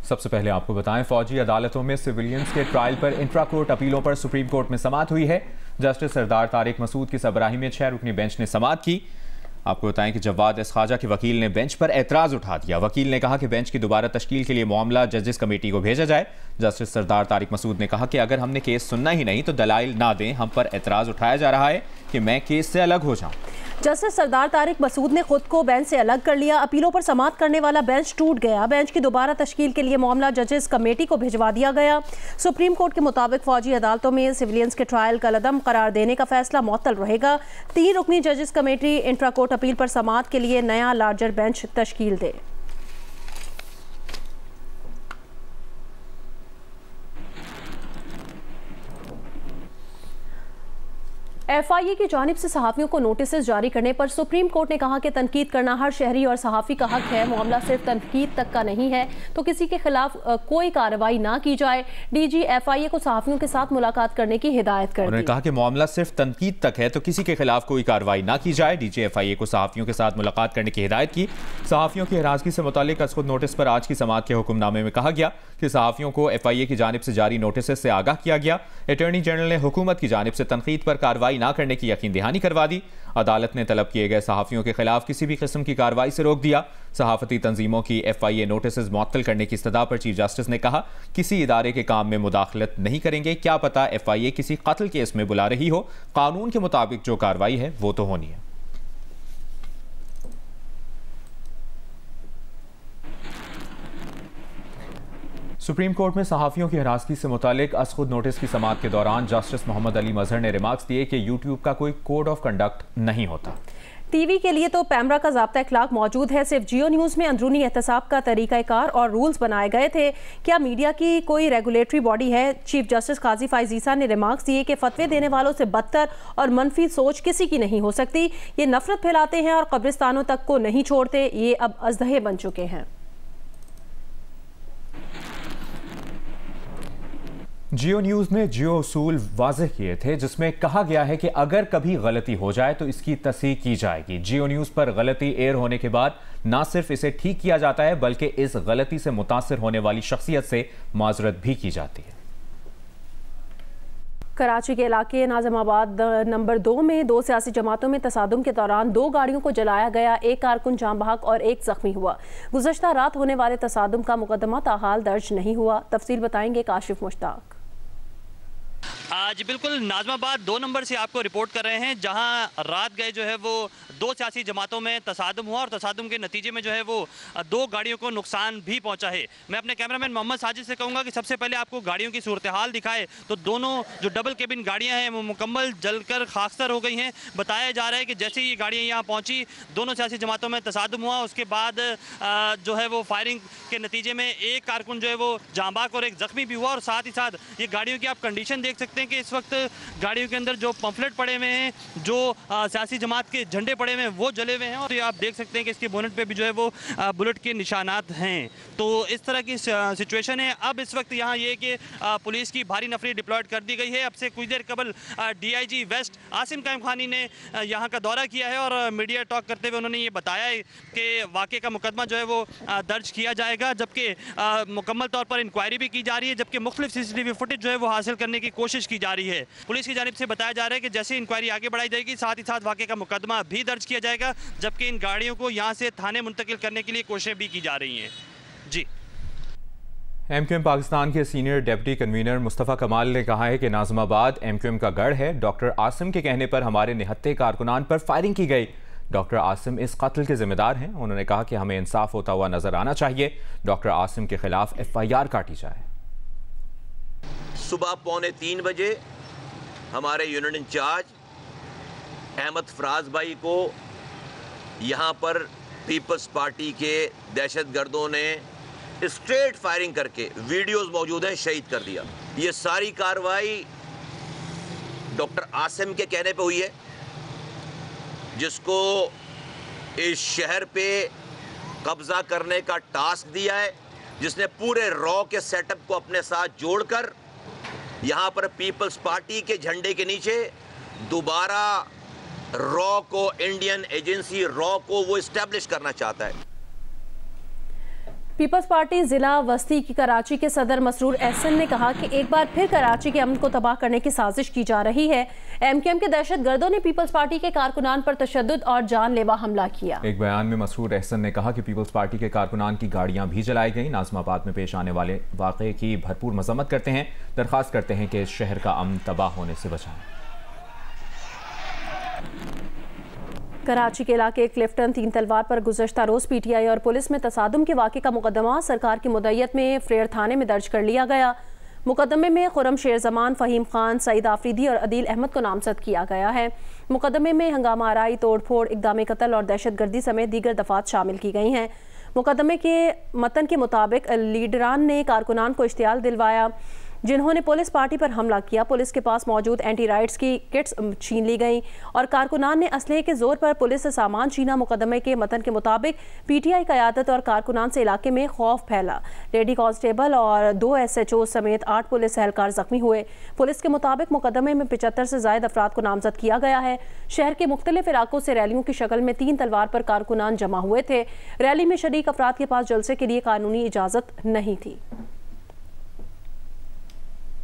सबसे पहले आपको बताएं, फौजी अदालतों में सिविलियंस के ट्रायल पर इंट्रा कोर्ट अपीलों पर सुप्रीम कोर्ट में समाअत हुई है। जस्टिस सरदार तारिक मसूद की सरबराही में 6 रुकनी बेंच ने समाअत की। आपको बताएं कि जवाद एस ख्वाजा के वकील ने बेंच पर एतराज उठा दिया। वकील ने कहा कि बेंच की दोबारा तश्कील के लिए मामला जजेस कमेटी को भेजा जाए। जस्टिस सरदार तारिक मसूद ने कहा कि अगर हमने केस सुनना ही नहीं तो दलाइल ना दें, हम पर एतराज उठाया जा रहा है कि मैं केस से अलग हो जाऊं। जस्टिस सरदार तारिक मसूद ने खुद को बेंच से अलग कर लिया। अपीलों पर समाअत करने वाला बेंच टूट गया। बेंच की दोबारा तश्कील के लिए मामला जजेस कमेटी को भिजवा दिया गया। सुप्रीम कोर्ट के मुताबिक फौजी अदालतों में सिविलियंस के ट्रायल का लदम करार देने का फैसला मुअत्तल रहेगा। 3 रुकनी जजेस कमेटी इंट्रा कोर्ट अपील पर समाअत के लिए नया लार्जर बेंच तश्कील दे। FIA की जानिब से सहाफ़ियों को नोटिस जारी करने पर सुप्रीम कोर्ट ने कहा कि तनकीद करना हर शहरी और सहाफ़ी का हक है। मामला सिर्फ तनकीद तक का नहीं है तो किसी के खिलाफ कोई कार्रवाई ना की जाए। DG FIA को सहाफ़ियों के साथ मुलाकात करने की हिदायत कर दी। उन्होंने कहा कि मामला सिर्फ तनकीद तक है तो किसी के खिलाफ कोई कार्रवाई ना की जाए। DG FIA को सहाफ़ियों के साथ मुलाकात करने की हिदायत की। सहाफ़ियों की हरासगी से मुतालिक अज़खुद नोटिस पर आज की समाअत के हुक्मनामे में कहा गया कि सहाफ़ियों को FIA की जानिब से जारी नोटिस से आगाह किया गया। अटॉर्नी जनरल ने हुकूमत की जानिब से तनकीद पर कार्रवाई ना करने की यकीन दहानी करवा दी। अदालत ने तलब किए गए सहाफ़ियों के खिलाफ किसी भी किस्म की कार्रवाई से रोक दिया। सहाफ़ती तंजीमों की FIA नोटिस मुअत्तल करने की इस्तदा पर चीफ जस्टिस ने कहा, किसी इदारे के काम में मुदाखलत नहीं करेंगे। क्या पता FIA किसी कत्ल केस में बुला रही हो, कानून के मुताबिक जो कार्रवाई है वो तो होनी है। सुप्रीम कोर्ट में सहाफ़ियों की हरासगी से मुतालिक अज़खुद नोटिस की समाअत के दौरान जस्टिस मोहम्मद अली मजहर ने रिमार्क्स दिए कि यूट्यूब का कोई कोड ऑफ कंडक्ट नहीं होता। TV के लिए तो पैमरा का ज़ाब्ता इखलाक मौजूद है। सिर्फ जियो न्यूज़ में अंदरूनी एहतसाब का तरीक़ाकार और रूल्स बनाए गए थे। क्या मीडिया की कोई रेगुलेटरी बॉडी है? चीफ जस्टिस काजी फ़ाइज़ ईसा ने रिमार्क्स दिए कि फतवे देने वालों से बदतर और मनफी सोच किसी की नहीं हो सकती। ये नफरत फैलाते हैं और कब्रिस्तानों तक को नहीं छोड़ते। ये अब अजदहे बन चुके हैं। जियो न्यूज़ ने जियो उसूल वाज़ेह किए थे जिसमें कहा गया है कि अगर कभी गलती हो जाए तो इसकी तस्दीक की जाएगी। जियो न्यूज़ पर गलती एयर होने के बाद ना सिर्फ इसे ठीक किया जाता है बल्कि इस गलती से मुतासिर होने वाली शख्सियत से माजरत भी की जाती है। कराची के इलाके नाज़िमाबाद नंबर 2 में 2 सियासी जमातों में तसादुम के दौरान 2 गाड़ियों को जलाया गया। 1 कारकुन जाम बहक और 1 जख्मी हुआ। गुज़श्ता रात होने वाले तसादुम का मुकदमा ताहाल दर्ज नहीं हुआ। तफसील बताएंगे काशिफ मुश्ताक। आज बिल्कुल नाज़िमाबाद 2 नंबर से आपको रिपोर्ट कर रहे हैं, जहां रात गए जो है वो 2 सियासी जमातों में तसादुम हुआ और तसादुम के नतीजे में जो है वो 2 गाड़ियों को नुकसान भी पहुंचा है। मैं अपने कैमरामैन मोहम्मद साजिद से कहूँगा कि सबसे पहले आपको गाड़ियों की सूरत हाल दिखाए तो दोनों जो डबल केबिन गाड़ियाँ हैं वो मुकम्मल जलकर खाकसर हो गई हैं। बताया जा रहा है कि जैसे ये गाड़ियाँ यहाँ पहुँची, दोनों सियासी जमातों में तसादुम हुआ। उसके बाद जो है वो फायरिंग के नतीजे में 1 कारकुन जो है वो जांबाक और 1 जख्मी भी हुआ। और साथ ही साथ ये गाड़ियों की आप कंडीशन देख सकते हैं कि इस वक्त गाड़ियों के अंदर जो पंफलेट पड़े हुए हैं, जो सियासी जमात के झंडे पड़े हुए हैं वो जले हुए हैं। और ये आप देख सकते हैं कि इसके बोनेट पे भी जो है वो बुलेट के निशानात हैं। तो इस तरह की सिचुएशन है। अब इस वक्त यहाँ ये कि पुलिस की भारी नफरी डिप्लॉयड कर दी गई है। अब से कुछ देर कबल DIG वेस्ट आसिम कायम खानी ने यहाँ का दौरा किया है और मीडिया टॉक करते हुए उन्होंने ये बताया है कि वाक़े का मुकदमा जो है वो दर्ज किया जाएगा, जबकि मुकम्मल तौर पर इंक्वायरी भी की जा रही है, जबकि मुख्तलिफ CCTV फुटेज जो है वो हासिल करने की कोशिश की जा रही है। पुलिस की जानिब से बताया जा रहा है कि जैसे इंक्वायरी आगे बढ़ाई जाएगी साथ ही साथ वाक़े का मुकदमा भी दर्ज किया जाएगा, जबकि इन गाड़ियों को यहाँ से थाने मुंतकिल करने के लिए कोशिशें भी की जा रही हैं। जी। MQM पाकिस्तान के सीनियर डिप्टी कन्वीनर मुस्तफ़ा कमाल ने कहा है कि नाज़िमाबाद MQM का गढ़ है। डॉक्टर आसिम के कहने पर हमारे निहत्ते कारकुनान पर फायरिंग की गई। डॉक्टर आसिम इस कत्ल के जिम्मेदार हैं। उन्होंने कहा कि हमें इंसाफ होता हुआ नजर आना चाहिए। डॉक्टर आसिम के खिलाफ FIR काटी जाए। सुबह 2:45 बजे हमारे यूनिट इंचार्ज अहमद फराज भाई को यहाँ पर पीपल्स पार्टी के दहशतगर्दों ने स्ट्रेट फायरिंग करके, वीडियोस मौजूद हैं, शहीद कर दिया। ये सारी कार्रवाई डॉक्टर आसिम के कहने पे हुई है, जिसको इस शहर पे कब्जा करने का टास्क दिया है, जिसने पूरे रॉ के सेटअप को अपने साथ जोड़कर यहाँ पर पीपल्स पार्टी के झंडे के नीचे दोबारा रॉ को, इंडियन एजेंसी रॉ को वो इस्टेब्लिश करना चाहता है। पीपल्स पार्टी जिला वस्ती की कराची के सदर मसरूर एहसन ने कहा कि एक बार फिर कराची के अमन को तबाह करने की साजिश की जा रही है। एमकेएम के दहशतगर्दों ने पीपल्स पार्टी के कारकुनान पर तशद्दुद और जानलेवा हमला किया। एक बयान में मसरूर एहसन ने कहा कि पीपल्स पार्टी के कारकुनान की गाड़ियां भी जलाई गई। नाज़िमाबाद में पेश आने वाले वाक़े की भरपूर मजम्मत करते हैं। दरख्वास्त करते हैं कि इस शहर का अमन तबाह होने से बचाएं। कराची के इलाके क्लिफ्टन तीन तलवार पर गुज़श्ता रोज़ पीटीआई और पुलिस में तसादुम के वाक़े का मुकदमा सरकार की मुद्दत में फ्रेयर थाने में दर्ज कर लिया गया। मुकदमे में खुरम शेर जमान, फ़हीम खान, सईद आफरीदी और अदील अहमद को नामजद किया गया है। मुकदमे में हंगामा आराई, तोड़ फोड़, इक़दाम कत्ल और दहशतगर्दी समेत दीगर दफ़ात शामिल की गई हैं। मुकदमे के मतन के मुताबिक लीडरान ने कारकुनान को इश्तियाल दिलवाया जिन्होंने पुलिस पार्टी पर हमला किया। पुलिस के पास मौजूद एंटी राइट्स की किट्स छीन ली गई और कारकुनान ने असलहे के जोर पर पुलिस से सामान छीना। मुकदमे के मतन के मुताबिक पीटीआई क़यादत और कारकुनान से इलाके में खौफ फैला। लेडी कांस्टेबल और 2 SHO समेत 8 पुलिस एहलकार जख्मी हुए। पुलिस के मुताबिक मुकदमे में 75 से ज़ायद अफराद को नामजद किया गया है। शहर के मुख्तलिफ इलाकों से रैलियों की शक्ल में 3 तलवार पर कारकुनान जमा हुए थे। रैली में शरीक अफराद के पास जलसे के लिए कानूनी इजाज़त नहीं थी।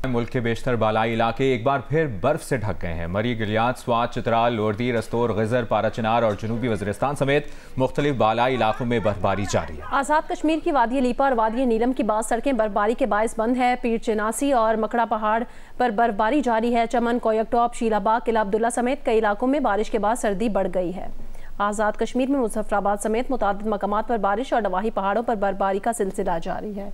मुल्क के बेशतर बालाई इलाके एक बार फिर बर्फ से ढक गए हैं। मरी, गिलियाद, स्वात, चित्राल, लोरदी, रस्तोर, गिजर, पाराचनार और जनूबी वज़ीरिस्तान समेत मुख्तलिफ बालाई इलाकों में बर्फबारी जारी है। आज़ाद कश्मीर की वादी लीपा और वादी नीलम की बाद सड़कें बर्फबारी के बायस बंद है। पीर चिनासी और मकड़ा पहाड़ पर बर्फबारी जारी है। चमन, कोयकटॉप, शीलाबाग, किला अब्दुल्ला समेत कई इलाकों में बारिश के बाद सर्दी बढ़ गई है। आज़ाद कश्मीर में मुजफ्फराबाद समेत मुतादिद मकामात पर बारिश और नवाही पहाड़ों पर बर्फबारी का सिलसिला जारी है।